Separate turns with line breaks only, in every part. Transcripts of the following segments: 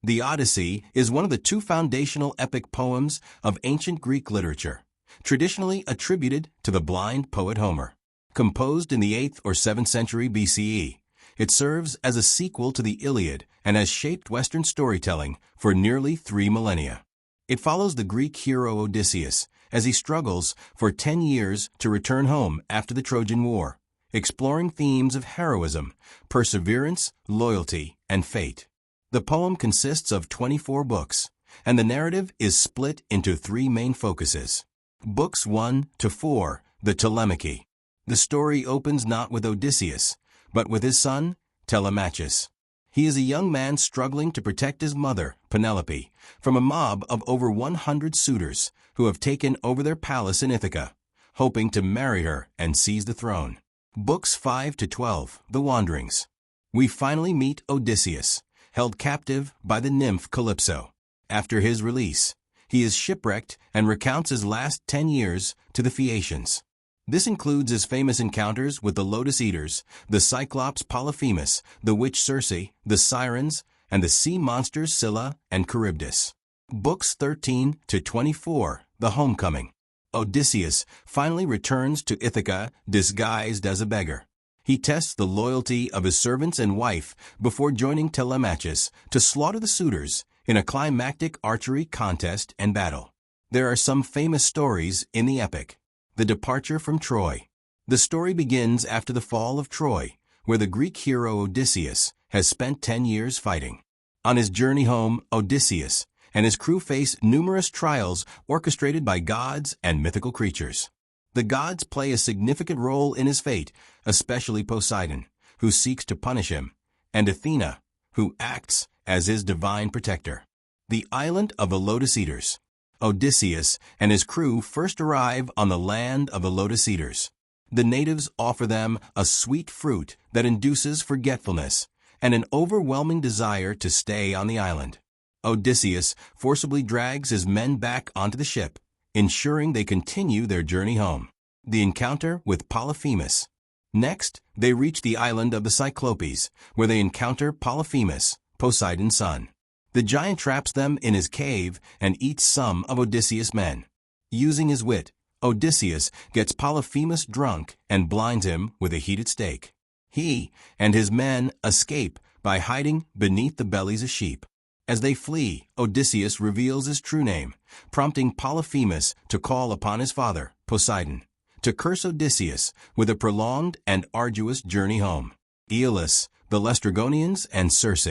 The Odyssey is one of the two foundational epic poems of ancient Greek literature, traditionally attributed to the blind poet Homer. Composed in the 8th or 7th century BCE, it serves as a sequel to the Iliad and has shaped Western storytelling for nearly 3 millennia. It follows the Greek hero Odysseus as he struggles for 10 years to return home after the Trojan War, exploring themes of heroism, perseverance, loyalty, and fate. The poem consists of 24 books, and the narrative is split into 3 main focuses. Books 1 to 4, the Telemachy. The story opens not with Odysseus, but with his son, Telemachus. He is a young man struggling to protect his mother, Penelope, from a mob of over 100 suitors who have taken over their palace in Ithaca, hoping to marry her and seize the throne. Books 5 to 12, the Wanderings. We finally meet Odysseus, held captive by the nymph Calypso. After his release, he is shipwrecked and recounts his last 10 years to the Phaeacians. This includes his famous encounters with the Lotus Eaters, the Cyclops Polyphemus, the witch Circe, the Sirens, and the sea monsters Scylla and Charybdis. Books 13 to 24, the Homecoming. Odysseus finally returns to Ithaca disguised as a beggar. He tests the loyalty of his servants and wife before joining Telemachus to slaughter the suitors in a climactic archery contest and battle. There are some famous stories in the epic. The departure from Troy. The story begins after the fall of Troy, where the Greek hero Odysseus has spent 10 years fighting. On his journey home, Odysseus and his crew face numerous trials orchestrated by gods and mythical creatures. The gods play a significant role in his fate, especially Poseidon, who seeks to punish him, and Athena, who acts as his divine protector. The island of the Lotus Eaters. Odysseus and his crew first arrive on the land of the Lotus Eaters. The natives offer them a sweet fruit that induces forgetfulness and an overwhelming desire to stay on the island. Odysseus forcibly drags his men back onto the ship, ensuring they continue their journey home. The encounter with Polyphemus. Next, they reach the island of the Cyclopes, where they encounter Polyphemus, Poseidon's son. The giant traps them in his cave and eats some of Odysseus' men. Using his wit, Odysseus gets Polyphemus drunk and blinds him with a heated stake. He and his men escape by hiding beneath the bellies of sheep. As they flee, Odysseus reveals his true name, prompting Polyphemus to call upon his father, Poseidon, to curse Odysseus with a prolonged and arduous journey home. Aeolus, the Laestrygonians, and Circe.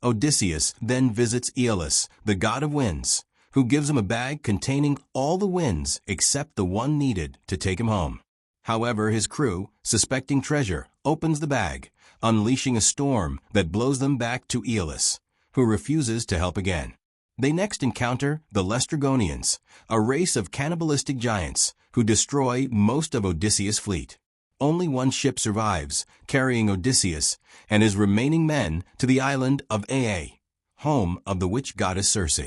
Odysseus then visits Aeolus, the god of winds, who gives him a bag containing all the winds except the one needed to take him home. However, his crew, suspecting treasure, opens the bag, unleashing a storm that blows them back to Aeolus, who refuses to help again. They next encounter the Laestrygonians, a race of cannibalistic giants who destroy most of Odysseus' fleet. Only one ship survives, carrying Odysseus and his remaining men to the island of Aea, home of the witch goddess Circe.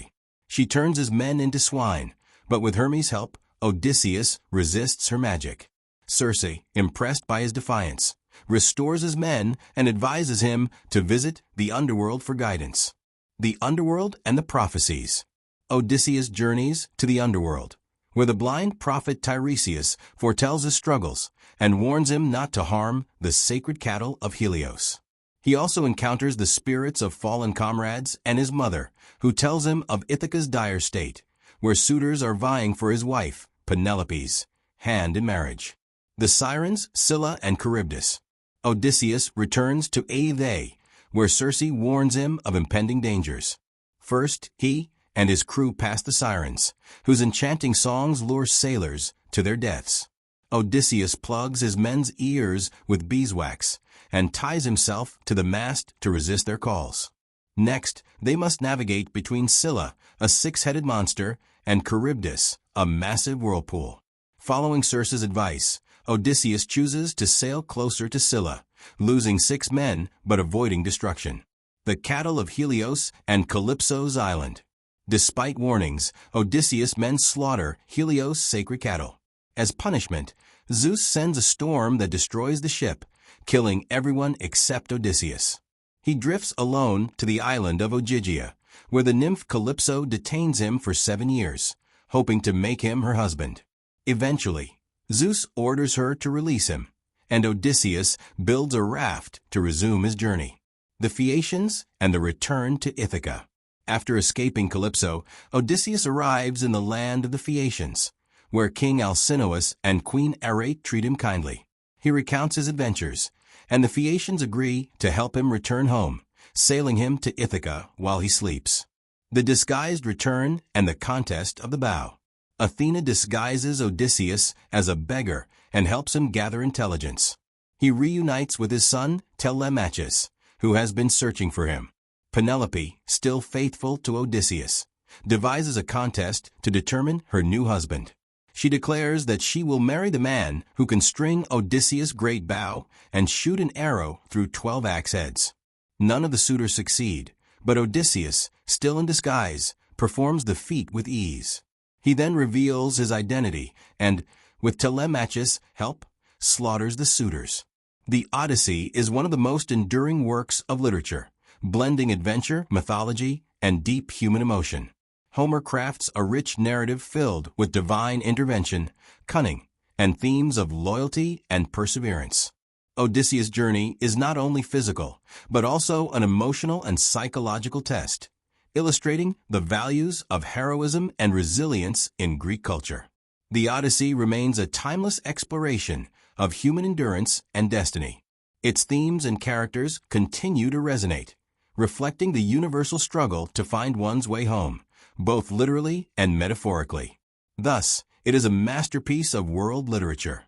She turns his men into swine, but with Hermes' help, Odysseus resists her magic. Circe, impressed by his defiance, restores his men and advises him to visit the underworld for guidance. The underworld and the prophecies. Odysseus journeys to the underworld, where the blind prophet Tiresias foretells his struggles and warns him not to harm the sacred cattle of Helios. He also encounters the spirits of fallen comrades and his mother, who tells him of Ithaca's dire state, where suitors are vying for his wife, Penelope's, hand in marriage. The Sirens, Scylla and Charybdis. Odysseus returns to Aea, where Circe warns him of impending dangers. First, he and his crew pass the Sirens, whose enchanting songs lure sailors to their deaths. Odysseus plugs his men's ears with beeswax and ties himself to the mast to resist their calls. Next, they must navigate between Scylla, a 6-headed monster, and Charybdis, a massive whirlpool. Following Circe's advice, Odysseus chooses to sail closer to Scylla, losing 6 men but avoiding destruction. The cattle of Helios and Calypso's island. Despite warnings, Odysseus' men slaughter Helios' sacred cattle. As punishment, Zeus sends a storm that destroys the ship, killing everyone except Odysseus. He drifts alone to the island of Ogygia, where the nymph Calypso detains him for 7 years, hoping to make him her husband. Eventually, Zeus orders her to release him, and Odysseus builds a raft to resume his journey. The Phaeacians and the return to Ithaca. After escaping Calypso, Odysseus arrives in the land of the Phaeacians, where King Alcinous and Queen Arete treat him kindly. He recounts his adventures, and the Phaeacians agree to help him return home, sailing him to Ithaca while he sleeps. The disguised return and the contest of the bow. Athena disguises Odysseus as a beggar and helps him gather intelligence. He reunites with his son Telemachus, who has been searching for him. Penelope, still faithful to Odysseus, devises a contest to determine her new husband. She declares that she will marry the man who can string Odysseus' great bow and shoot an arrow through 12 axe heads. None of the suitors succeed, but Odysseus, still in disguise, performs the feat with ease. He then reveals his identity and, with Telemachus' help, slaughters the suitors. The Odyssey is one of the most enduring works of literature, blending adventure, mythology, and deep human emotion. Homer crafts a rich narrative filled with divine intervention, cunning, and themes of loyalty and perseverance. Odysseus' journey is not only physical, but also an emotional and psychological test, illustrating the values of heroism and resilience in Greek culture. The Odyssey remains a timeless exploration of human endurance and destiny. Its themes and characters continue to resonate, reflecting the universal struggle to find one's way home, both literally and metaphorically. Thus, it is a masterpiece of world literature,